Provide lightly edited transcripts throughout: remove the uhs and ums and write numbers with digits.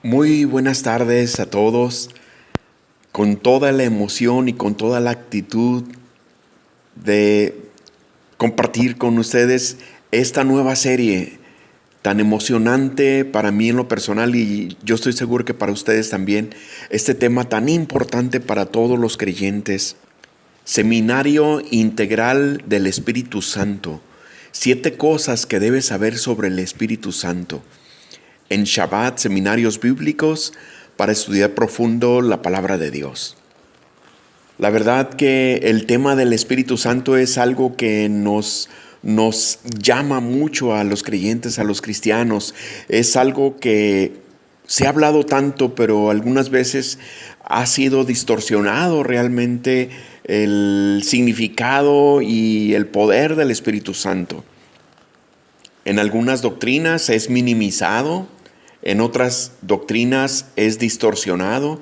Muy buenas tardes a todos. Con toda la emoción y con toda la actitud de compartir con ustedes esta nueva serie tan emocionante para mí en lo personal y yo estoy seguro que para ustedes también, este tema tan importante para todos los creyentes. Seminario Integral del Espíritu Santo. 7 cosas que debes saber sobre el Espíritu Santo. En Shabbat, seminarios bíblicos para estudiar profundo la palabra de Dios. La verdad que el tema del Espíritu Santo es algo que nos llama mucho a los creyentes, a los cristianos. Es algo que se ha hablado tanto, pero algunas veces ha sido distorsionado realmente el significado y el poder del Espíritu Santo. En algunas doctrinas es minimizado, en otras doctrinas es distorsionado,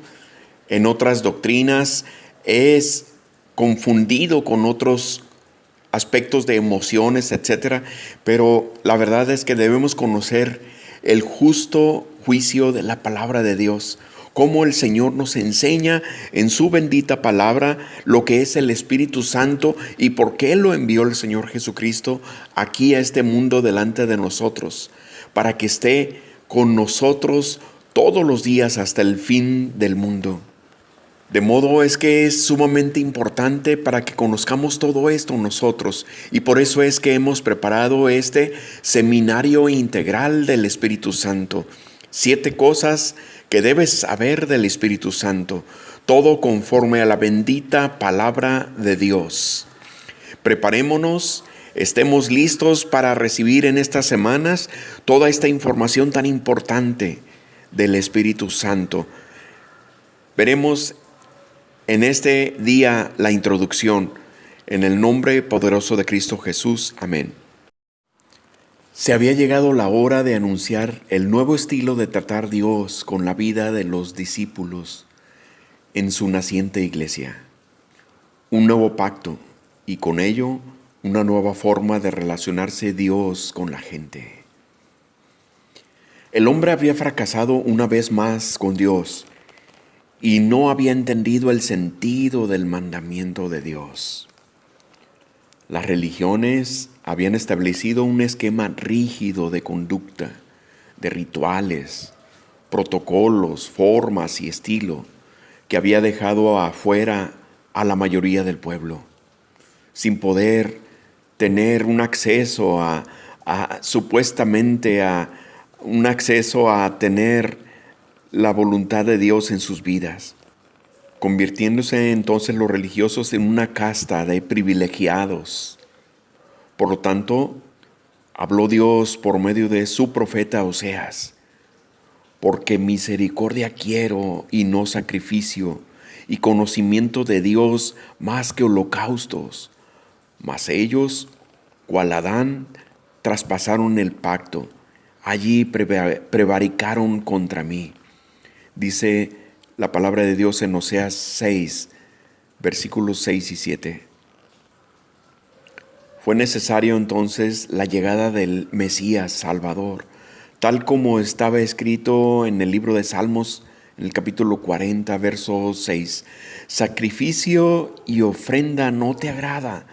en otras doctrinas es confundido con otros aspectos de emociones, etcétera. Pero la verdad es que debemos conocer el justo juicio de la palabra de Dios, cómo el Señor nos enseña en su bendita palabra lo que es el Espíritu Santo y por qué lo envió el Señor Jesucristo aquí a este mundo delante de nosotros, para que esté con nosotros todos los días hasta el fin del mundo. De modo es que es sumamente importante para que conozcamos todo esto nosotros, y por eso es que hemos preparado este seminario integral del Espíritu Santo. 7 cosas que debes saber del Espíritu Santo, todo conforme a la bendita palabra de Dios. Preparémonos, estemos listos para recibir en estas semanas toda esta información tan importante del Espíritu Santo. Veremos en este día la introducción, en el nombre poderoso de Cristo Jesús. Amén. Se había llegado la hora de anunciar el nuevo estilo de tratar Dios con la vida de los discípulos en su naciente iglesia. Un nuevo pacto y con ello una nueva forma de relacionarse Dios con la gente. El hombre había fracasado una vez más con Dios y no había entendido el sentido del mandamiento de Dios. Las religiones habían establecido un esquema rígido de conducta, de rituales, protocolos, formas y estilo que había dejado afuera a la mayoría del pueblo, sin poder tener un acceso supuestamente a un acceso a tener la voluntad de Dios en sus vidas, convirtiéndose entonces los religiosos en una casta de privilegiados. Por lo tanto, habló Dios por medio de su profeta Oseas: porque misericordia quiero y no sacrificio, y conocimiento de Dios más que holocaustos. Mas ellos, cual Adán, traspasaron el pacto, allí prevaricaron contra mí. Dice la palabra de Dios en Oseas 6, versículos 6 y 7. Fue necesario entonces la llegada del Mesías Salvador, tal como estaba escrito en el libro de Salmos, en el capítulo 40, verso 6. Sacrificio y ofrenda no te agrada.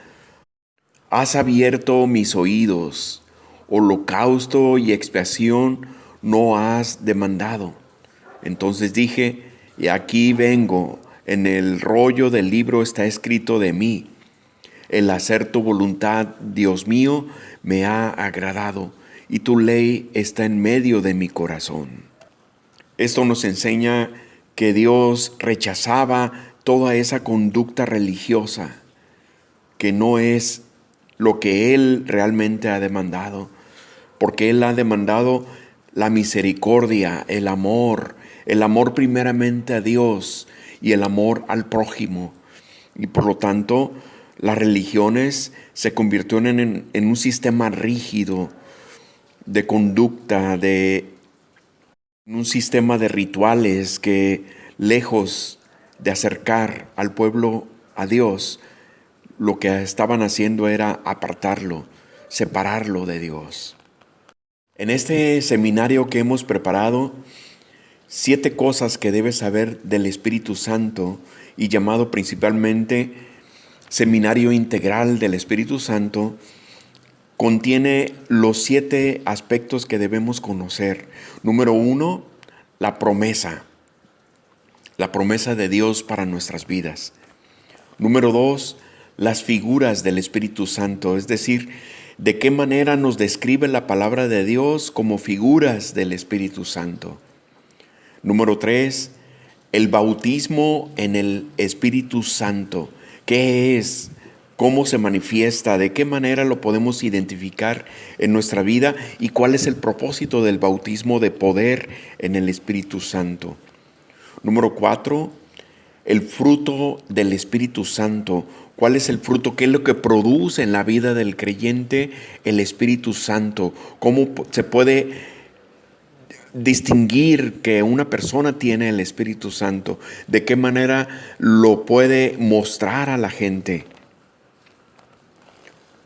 Has abierto mis oídos. Holocausto y expiación no has demandado. Entonces dije: y aquí vengo, en el rollo del libro está escrito de mí. El hacer tu voluntad, Dios mío, me ha agradado, y tu ley está en medio de mi corazón. Esto nos enseña que Dios rechazaba toda esa conducta religiosa, que no es lo que Él realmente ha demandado, porque Él ha demandado la misericordia, el amor primeramente a Dios y el amor al prójimo. Y por lo tanto, las religiones se convirtieron en un sistema rígido de conducta, en un sistema de rituales que, lejos de acercar al pueblo a Dios, lo que estaban haciendo era apartarlo, separarlo de Dios. En este seminario que hemos preparado, 7 cosas que debes saber del Espíritu Santo, y llamado principalmente Seminario Integral del Espíritu Santo, contiene los 7 aspectos que debemos conocer. Número 1, la promesa de Dios para nuestras vidas. Número 2, las figuras del Espíritu Santo, es decir, de qué manera nos describe la palabra de Dios como figuras del Espíritu Santo. Número 3, el bautismo en el Espíritu Santo. ¿Qué es? ¿Cómo se manifiesta? ¿De qué manera lo podemos identificar en nuestra vida? ¿Y cuál es el propósito del bautismo de poder en el Espíritu Santo? Número 4, el fruto del Espíritu Santo. ¿Cuál es el fruto? ¿Qué es lo que produce en la vida del creyente el Espíritu Santo? ¿Cómo se puede distinguir que una persona tiene el Espíritu Santo? ¿De qué manera lo puede mostrar a la gente?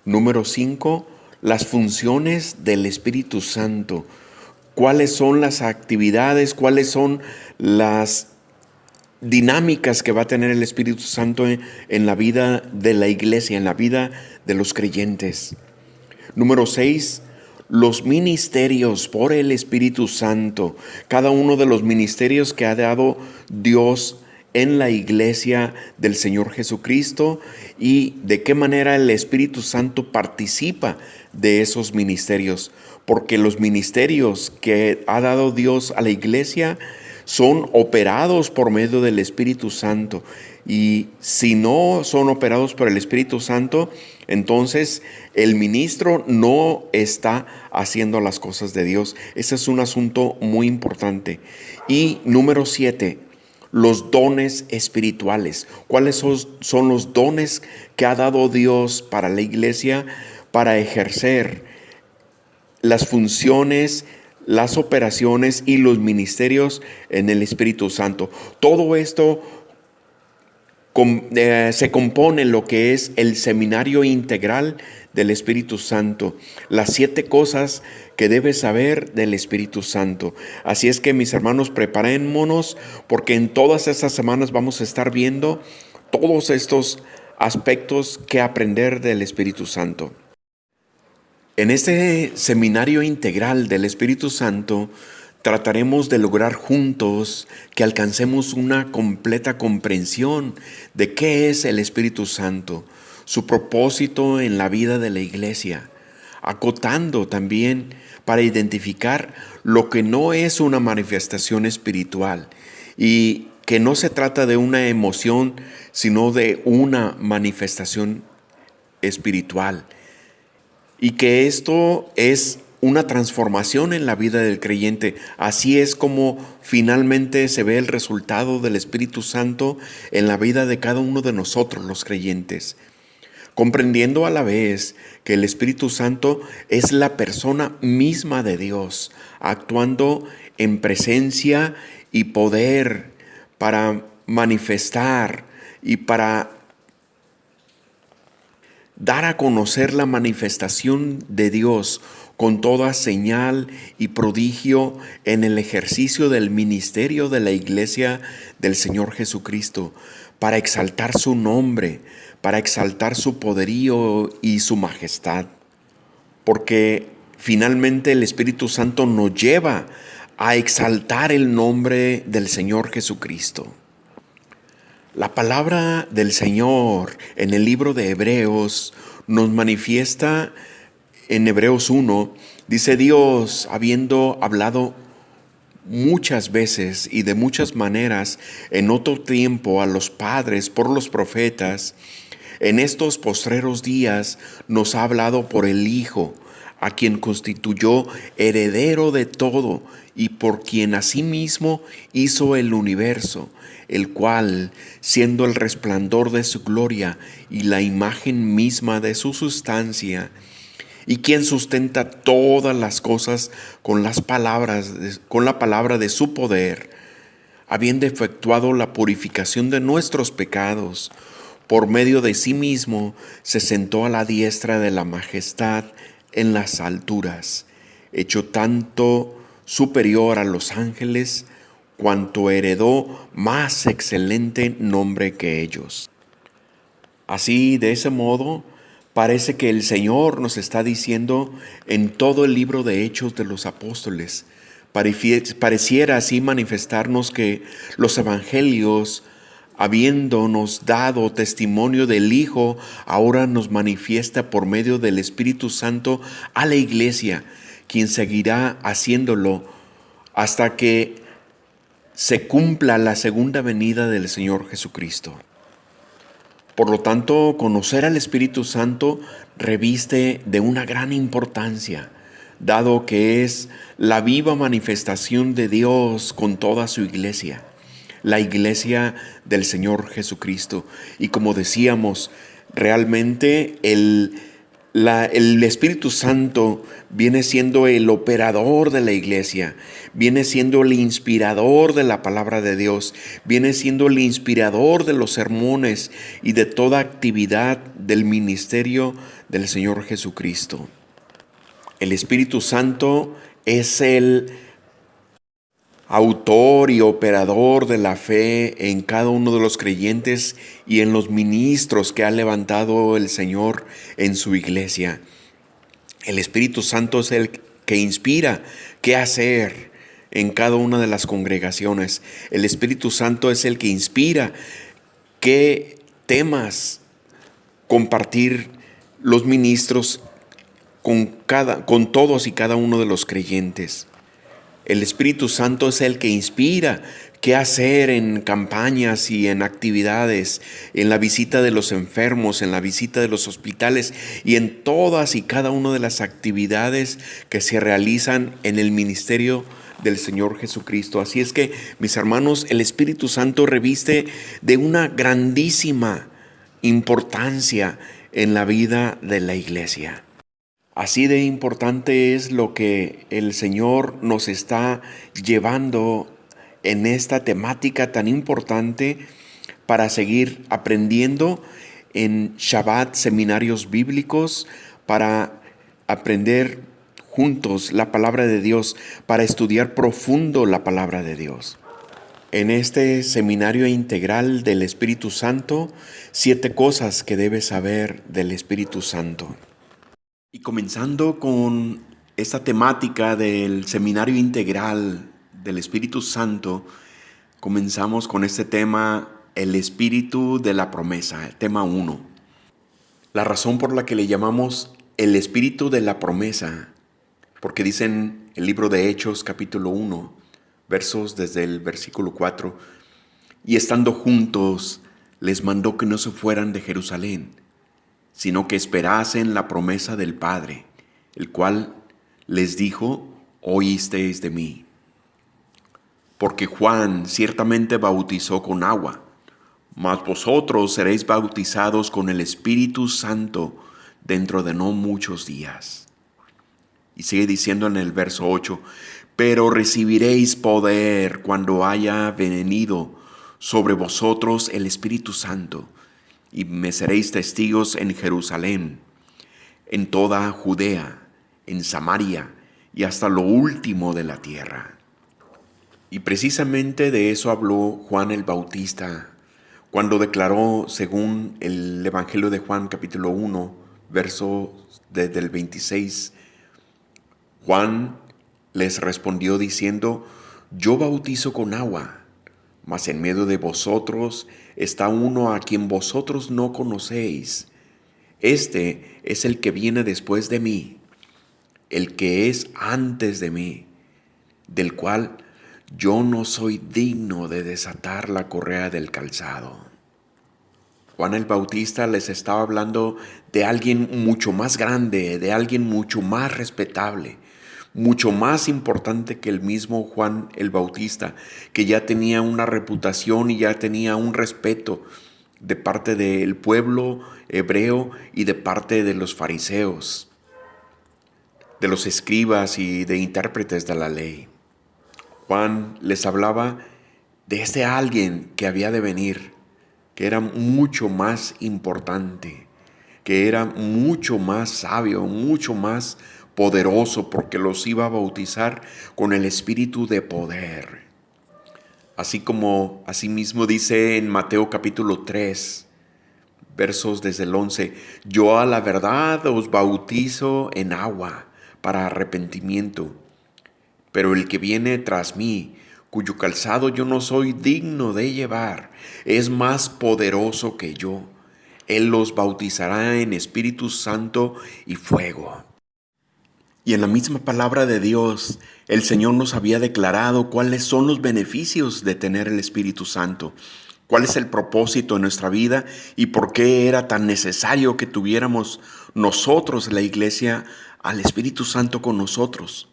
Número 5, las funciones del Espíritu Santo. ¿Cuáles son las actividades? ¿Cuáles son las dinámicas que va a tener el Espíritu Santo en la vida de la iglesia, en la vida de los creyentes? Número 6, los ministerios por el Espíritu Santo. Cada uno de los ministerios que ha dado Dios en la iglesia del Señor Jesucristo, y de qué manera el Espíritu Santo participa de esos ministerios. Porque los ministerios que ha dado Dios a la iglesia son operados por medio del Espíritu Santo. Y si no son operados por el Espíritu Santo, entonces el ministro no está haciendo las cosas de Dios. Ese es un asunto muy importante. Y número 7, los dones espirituales. ¿Cuáles son los dones que ha dado Dios para la iglesia para ejercer las funciones, las operaciones y los ministerios en el Espíritu Santo? Todo esto se compone lo que es el seminario integral del Espíritu Santo, las 7 cosas que debes saber del Espíritu Santo. Así es que, mis hermanos, preparémonos, porque en todas estas semanas vamos a estar viendo todos estos aspectos que aprender del Espíritu Santo. En este seminario integral del Espíritu Santo trataremos de lograr juntos que alcancemos una completa comprensión de qué es el Espíritu Santo, su propósito en la vida de la iglesia, acotando también para identificar lo que no es una manifestación espiritual, y que no se trata de una emoción, sino de una manifestación espiritual. Y que esto es una transformación en la vida del creyente. Así es como finalmente se ve el resultado del Espíritu Santo en la vida de cada uno de nosotros, los creyentes. Comprendiendo a la vez que el Espíritu Santo es la persona misma de Dios, actuando en presencia y poder para manifestar y para dar a conocer la manifestación de Dios con toda señal y prodigio en el ejercicio del ministerio de la iglesia del Señor Jesucristo, para exaltar su nombre, para exaltar su poderío y su majestad. Porque finalmente el Espíritu Santo nos lleva a exaltar el nombre del Señor Jesucristo. La palabra del Señor en el libro de Hebreos nos manifiesta en Hebreos 1, dice: Dios, habiendo hablado muchas veces y de muchas maneras en otro tiempo a los padres por los profetas, en estos postreros días nos ha hablado por el Hijo, a quien constituyó heredero de todo y por quien asimismo hizo el universo, el cual, siendo el resplandor de su gloria y la imagen misma de su sustancia, y quien sustenta todas las cosas con la palabra de su poder, habiendo efectuado la purificación de nuestros pecados, por medio de sí mismo se sentó a la diestra de la majestad en las alturas, hecho tanto superior a los ángeles, cuanto heredó más excelente nombre que ellos. Así, de ese modo, parece que el Señor nos está diciendo en todo el libro de Hechos de los Apóstoles, pareciera así manifestarnos que los evangelios, habiéndonos dado testimonio del Hijo, ahora nos manifiesta por medio del Espíritu Santo a la iglesia, quien seguirá haciéndolo hasta que se cumpla la segunda venida del Señor Jesucristo. Por lo tanto, conocer al Espíritu Santo reviste de una gran importancia, dado que es la viva manifestación de Dios con toda su iglesia, la iglesia del Señor Jesucristo. Y como decíamos, realmente el Espíritu Santo viene siendo el operador de la iglesia, viene siendo el inspirador de la palabra de Dios, viene siendo el inspirador de los sermones y de toda actividad del ministerio del Señor Jesucristo. El Espíritu Santo es el autor y operador de la fe en cada uno de los creyentes y en los ministros que ha levantado el Señor en su iglesia. El Espíritu Santo es el que inspira qué hacer en cada una de las congregaciones. El Espíritu Santo es el que inspira qué temas compartir los ministros con todos y cada uno de los creyentes. El Espíritu Santo es el que inspira qué hacer en campañas y en actividades, en la visita de los enfermos, en la visita de los hospitales y en todas y cada una de las actividades que se realizan en el ministerio del Señor Jesucristo. Así es que, mis hermanos, el Espíritu Santo reviste de una grandísima importancia en la vida de la iglesia. Así de importante es lo que el Señor nos está llevando en esta temática tan importante para seguir aprendiendo en Shabbat, seminarios bíblicos, para aprender juntos la palabra de Dios, para estudiar profundo la palabra de Dios. En este seminario integral del Espíritu Santo, 7 cosas que debes saber del Espíritu Santo. Y comenzando con esta temática del seminario integral del Espíritu Santo, comenzamos con este tema, el Espíritu de la promesa, el tema 1. La razón por la que le llamamos el Espíritu de la promesa, porque dice en el libro de Hechos capítulo 1, versos desde el versículo 4, y estando juntos les mandó que no se fueran de Jerusalén, sino que esperasen la promesa del Padre, el cual les dijo, oísteis de mí. Porque Juan ciertamente bautizó con agua, mas vosotros seréis bautizados con el Espíritu Santo dentro de no muchos días. Y sigue diciendo en el verso 8, pero recibiréis poder cuando haya venido sobre vosotros el Espíritu Santo, y me seréis testigos en Jerusalén, en toda Judea, en Samaria y hasta lo último de la tierra. Y precisamente de eso habló Juan el Bautista, cuando declaró, según el Evangelio de Juan capítulo 1, verso desde el 26, Juan les respondió diciendo, yo bautizo con agua, mas en medio de vosotros está uno a quien vosotros no conocéis. Este es el que viene después de mí, el que es antes de mí, del cual yo no soy digno de desatar la correa del calzado. Juan el Bautista les estaba hablando de alguien mucho más grande, de alguien mucho más respetable, mucho más importante que el mismo Juan el Bautista, que ya tenía una reputación y ya tenía un respeto de parte del pueblo hebreo y de parte de los fariseos, de los escribas y de intérpretes de la ley. Juan les hablaba de este alguien que había de venir, que era mucho más importante, que era mucho más sabio, mucho más poderoso, porque los iba a bautizar con el espíritu de poder. Así como asimismo dice en Mateo capítulo 3, versos desde el 11, yo a la verdad os bautizo en agua para arrepentimiento, pero el que viene tras mí, cuyo calzado yo no soy digno de llevar, es más poderoso que yo. Él los bautizará en Espíritu Santo y fuego. Y en la misma palabra de Dios, el Señor nos había declarado cuáles son los beneficios de tener el Espíritu Santo, cuál es el propósito en nuestra vida y por qué era tan necesario que tuviéramos nosotros, la iglesia, al Espíritu Santo con nosotros.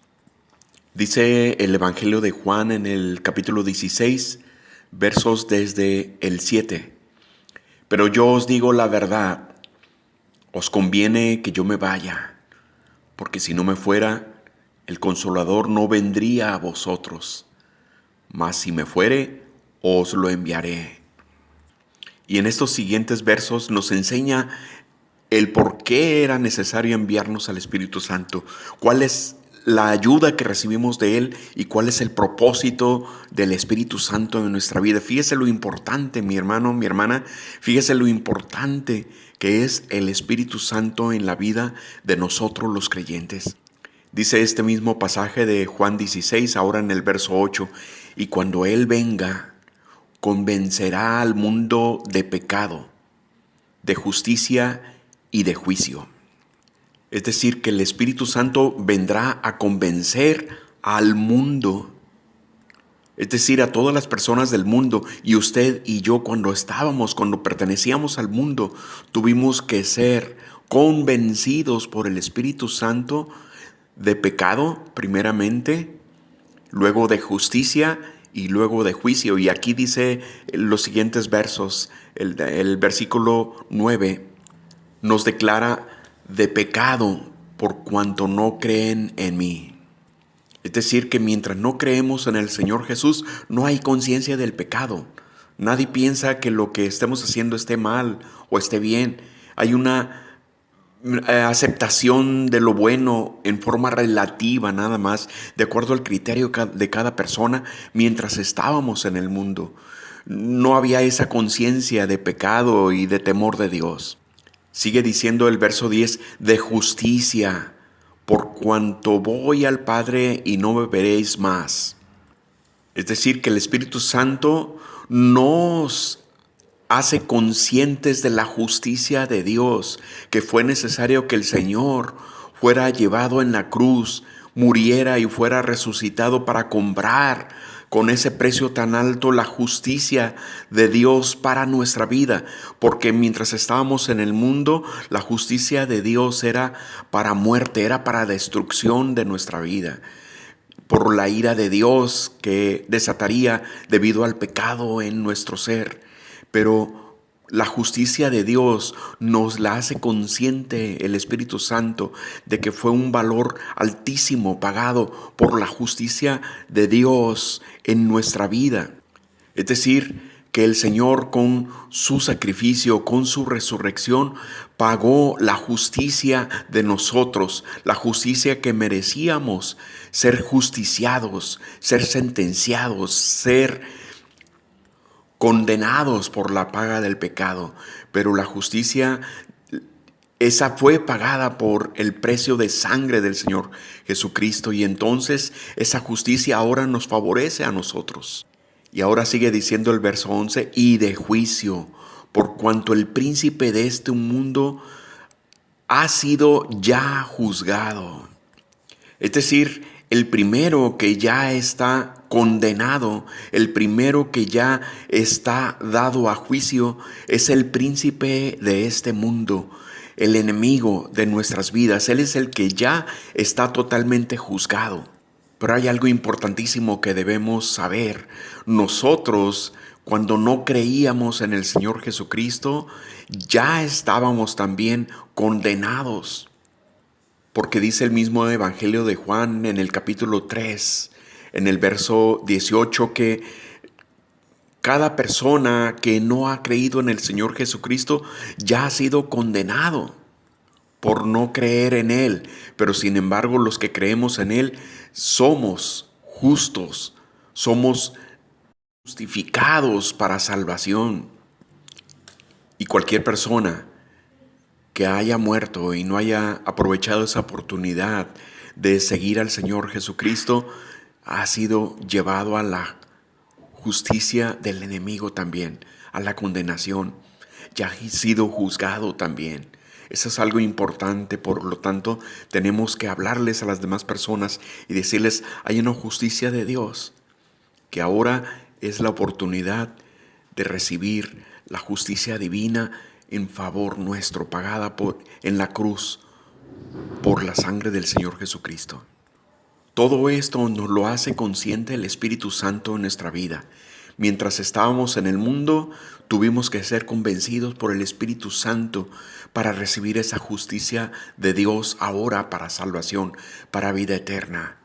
Dice el Evangelio de Juan en el capítulo 16, versos desde el 7. Pero yo os digo la verdad, os conviene que yo me vaya, porque si no me fuera, el Consolador no vendría a vosotros, mas si me fuere, os lo enviaré. Y en estos siguientes versos nos enseña el por qué era necesario enviarnos al Espíritu Santo, cuál es la ayuda que recibimos de Él y cuál es el propósito del Espíritu Santo en nuestra vida. Fíjese lo importante, mi hermano, mi hermana, fíjese lo importante que es el Espíritu Santo en la vida de nosotros los creyentes. Dice este mismo pasaje de Juan 16, ahora en el verso 8, y cuando Él venga, convencerá al mundo de pecado, de justicia y de juicio. Es decir, que el Espíritu Santo vendrá a convencer al mundo, es decir, a todas las personas del mundo. Y usted y yo cuando pertenecíamos al mundo, tuvimos que ser convencidos por el Espíritu Santo de pecado, primeramente, luego de justicia y luego de juicio. Y aquí dice los siguientes versos, el versículo 9 nos declara de pecado por cuanto no creen en mí. Es decir, que mientras no creemos en el Señor Jesús, no hay conciencia del pecado. Nadie piensa que lo que estemos haciendo esté mal o esté bien. Hay una aceptación de lo bueno en forma relativa nada más, de acuerdo al criterio de cada persona mientras estábamos en el mundo. No había esa conciencia de pecado y de temor de Dios. Sigue diciendo el verso 10, de justicia, por cuanto voy al Padre y no me veréis más. Es decir, que el Espíritu Santo nos hace conscientes de la justicia de Dios, que fue necesario que el Señor fuera llevado en la cruz, muriera y fuera resucitado para comprar con ese precio tan alto la justicia de Dios para nuestra vida, porque mientras estábamos en el mundo, la justicia de Dios era para muerte, era para destrucción de nuestra vida, por la ira de Dios que desataría debido al pecado en nuestro ser. Pero la justicia de Dios nos la hace consciente el Espíritu Santo de que fue un valor altísimo pagado por la justicia de Dios en nuestra vida. Es decir, que el Señor con su sacrificio, con su resurrección, pagó la justicia de nosotros, la justicia que merecíamos, ser justiciados, ser sentenciados, ser condenados por la paga del pecado. Pero la justicia, esa fue pagada por el precio de sangre del Señor Jesucristo, y entonces esa justicia ahora nos favorece a nosotros. Y ahora sigue diciendo el verso 11, y de juicio, por cuanto el príncipe de este mundo ha sido ya juzgado. Es decir, el primero que ya está condenado, el primero que ya está dado a juicio, es el príncipe de este mundo, el enemigo de nuestras vidas. Él es el que ya está totalmente juzgado. Pero hay algo importantísimo que debemos saber. Nosotros, cuando no creíamos en el Señor Jesucristo, ya estábamos también condenados. Porque dice el mismo Evangelio de Juan en el capítulo 3, en el verso 18, que cada persona que no ha creído en el Señor Jesucristo ya ha sido condenado por no creer en Él. Pero sin embargo, los que creemos en Él somos justos, somos justificados para salvación. Y cualquier persona que haya muerto y no haya aprovechado esa oportunidad de seguir al Señor Jesucristo, ha sido llevado a la justicia del enemigo también, a la condenación. Ya ha sido juzgado también. Eso es algo importante, por lo tanto, tenemos que hablarles a las demás personas y decirles, hay una justicia de Dios, que ahora es la oportunidad de recibir la justicia divina en favor nuestro, pagada en la cruz por la sangre del Señor Jesucristo. Todo esto nos lo hace consciente el Espíritu Santo en nuestra vida. Mientras estábamos en el mundo, tuvimos que ser convencidos por el Espíritu Santo para recibir esa justicia de Dios ahora para salvación, para vida eterna.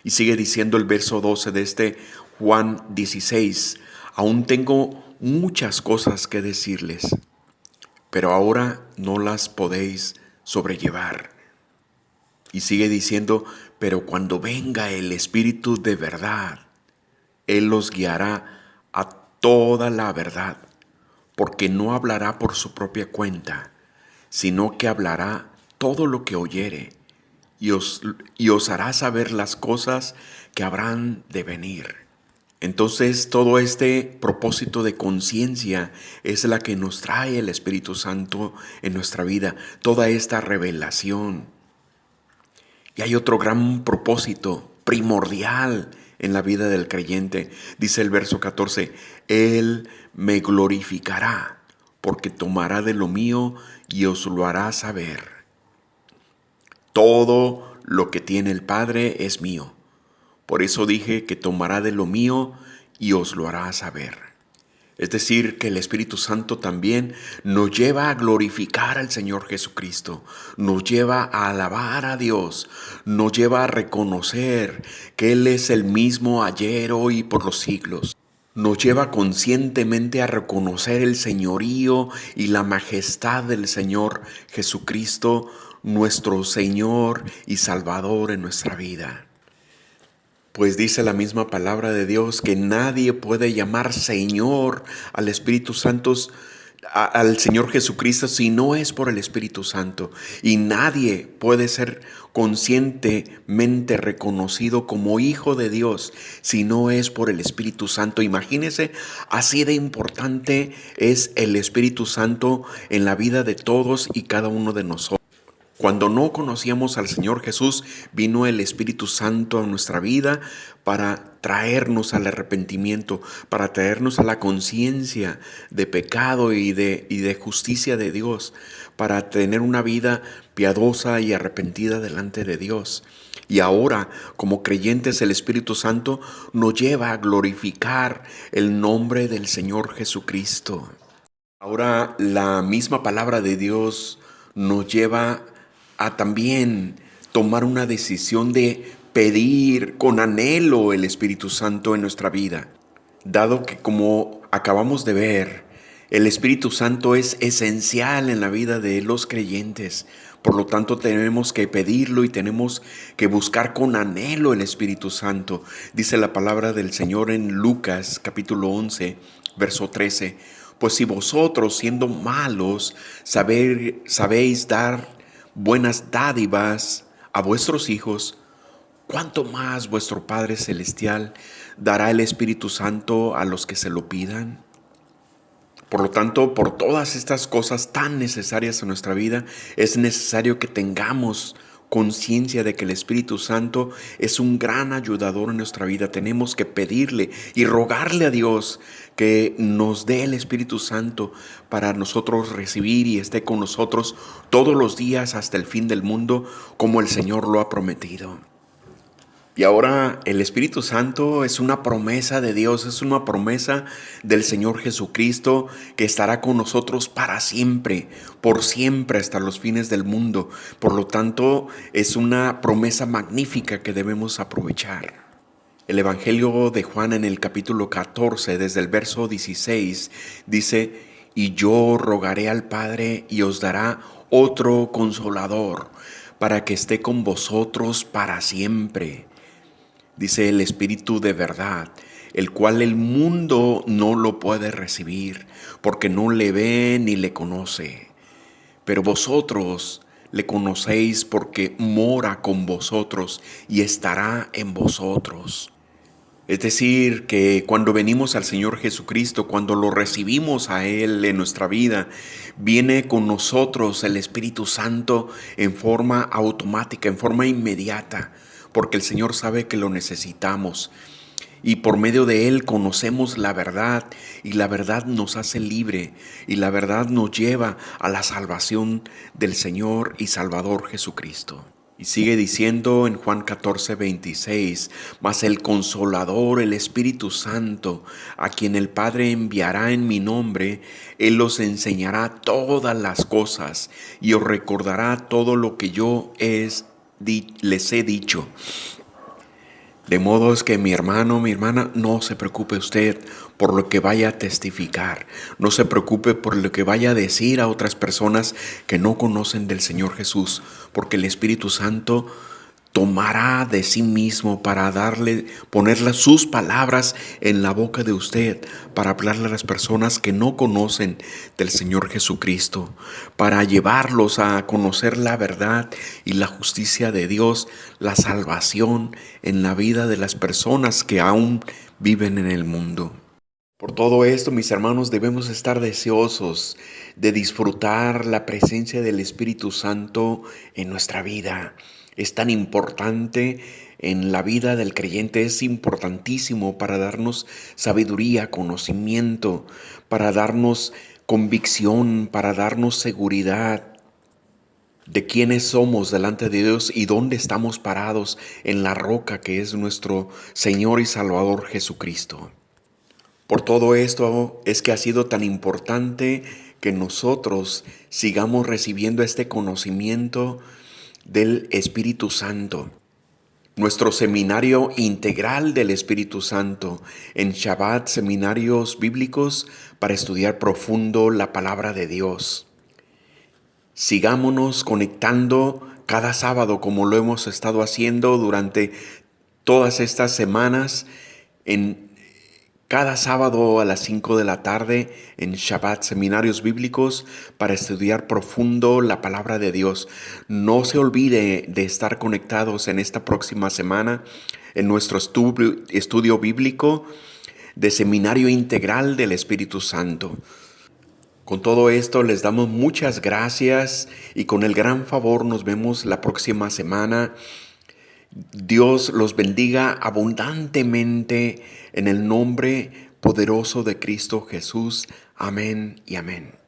Y sigue diciendo el verso 12 de este Juan 16, aún tengo muchas cosas que decirles, pero ahora no las podéis sobrellevar. Y sigue diciendo, pero cuando venga el Espíritu de verdad, Él los guiará a toda la verdad, porque no hablará por su propia cuenta, sino que hablará todo lo que oyere, y os hará saber las cosas que habrán de venir. Entonces, todo este propósito de conciencia es la que nos trae el Espíritu Santo en nuestra vida, toda esta revelación. Y hay otro gran propósito primordial en la vida del creyente. Dice el verso 14, Él me glorificará, porque tomará de lo mío y os lo hará saber. Todo lo que tiene el Padre es mío. Por eso dije que tomará de lo mío y os lo hará saber. Es decir, que el Espíritu Santo también nos lleva a glorificar al Señor Jesucristo, nos lleva a alabar a Dios, nos lleva a reconocer que Él es el mismo ayer, hoy y por los siglos. Nos lleva conscientemente a reconocer el señorío y la majestad del Señor Jesucristo, nuestro Señor y Salvador en nuestra vida. Pues dice la misma palabra de Dios que nadie puede llamar Señor al Espíritu Santo, al Señor Jesucristo, si no es por el Espíritu Santo. Y nadie puede ser conscientemente reconocido como hijo de Dios si no es por el Espíritu Santo. Imagínense, así de importante es el Espíritu Santo en la vida de todos y cada uno de nosotros. Cuando no conocíamos al Señor Jesús, vino el Espíritu Santo a nuestra vida para traernos al arrepentimiento, para traernos a la conciencia de pecado y de justicia de Dios, para tener una vida piadosa y arrepentida delante de Dios. Y ahora, como creyentes, el Espíritu Santo nos lleva a glorificar el nombre del Señor Jesucristo. Ahora, la misma palabra de Dios nos lleva a también tomar una decisión de pedir con anhelo el Espíritu Santo en nuestra vida, dado que, como acabamos de ver, el Espíritu Santo es esencial en la vida de los creyentes. Por lo tanto, tenemos que pedirlo y tenemos que buscar con anhelo el Espíritu Santo. Dice la palabra del Señor en Lucas capítulo 11, verso 13. Pues si vosotros, siendo malos, sabéis dar buenas dádivas a vuestros hijos, ¿cuánto más vuestro Padre Celestial dará el Espíritu Santo a los que se lo pidan? Por lo tanto, por todas estas cosas tan necesarias en nuestra vida, es necesario que tengamos conciencia de que el Espíritu Santo es un gran ayudador en nuestra vida. Tenemos que pedirle y rogarle a Dios que nos dé el Espíritu Santo para nosotros recibir y esté con nosotros todos los días hasta el fin del mundo, como el Señor lo ha prometido. Y ahora el Espíritu Santo es una promesa de Dios, es una promesa del Señor Jesucristo que estará con nosotros para siempre, por siempre hasta los fines del mundo. Por lo tanto, es una promesa magnífica que debemos aprovechar. El Evangelio de Juan en el capítulo 14, desde el verso 16, dice, y yo rogaré al Padre y os dará otro consolador para que esté con vosotros para siempre. Dice el Espíritu de verdad, el cual el mundo no lo puede recibir, porque no le ve ni le conoce. Pero vosotros le conocéis porque mora con vosotros y estará en vosotros. Es decir, que cuando venimos al Señor Jesucristo, cuando lo recibimos a Él en nuestra vida, viene con nosotros el Espíritu Santo en forma automática, en forma inmediata, porque el Señor sabe que lo necesitamos. Y por medio de Él conocemos la verdad, y la verdad nos hace libre, y la verdad nos lleva a la salvación del Señor y Salvador Jesucristo. Y sigue diciendo en Juan 14:26, mas el Consolador, el Espíritu Santo, a quien el Padre enviará en mi nombre, Él os enseñará todas las cosas y os recordará todo lo que yo les he dicho. De modo es que mi hermano, mi hermana, no se preocupe usted por lo que vaya a testificar. No se preocupe por lo que vaya a decir a otras personas que no conocen del Señor Jesús, porque el Espíritu Santo tomará de sí mismo para ponerle sus palabras en la boca de usted, para hablarle a las personas que no conocen del Señor Jesucristo, para llevarlos a conocer la verdad y la justicia de Dios, la salvación en la vida de las personas que aún viven en el mundo. Por todo esto, mis hermanos, debemos estar deseosos de disfrutar la presencia del Espíritu Santo en nuestra vida. Es tan importante en la vida del creyente, es importantísimo para darnos sabiduría, conocimiento, para darnos convicción, para darnos seguridad de quiénes somos delante de Dios y dónde estamos parados en la roca que es nuestro Señor y Salvador Jesucristo. Por todo esto es que ha sido tan importante que nosotros sigamos recibiendo este conocimiento del Espíritu Santo. Nuestro seminario integral del Espíritu Santo en Shabbat, seminarios bíblicos para estudiar profundo la palabra de Dios. Sigámonos conectando cada sábado como lo hemos estado haciendo durante todas estas semanas en cada sábado a las 5 de la tarde en Shabbat, seminarios bíblicos para estudiar profundo la palabra de Dios. No se olvide de estar conectados en esta próxima semana en nuestro estudio bíblico de Seminario Integral del Espíritu Santo. Con todo esto les damos muchas gracias y con el gran favor nos vemos la próxima semana. Dios los bendiga abundantemente en el nombre poderoso de Cristo Jesús. Amén y amén.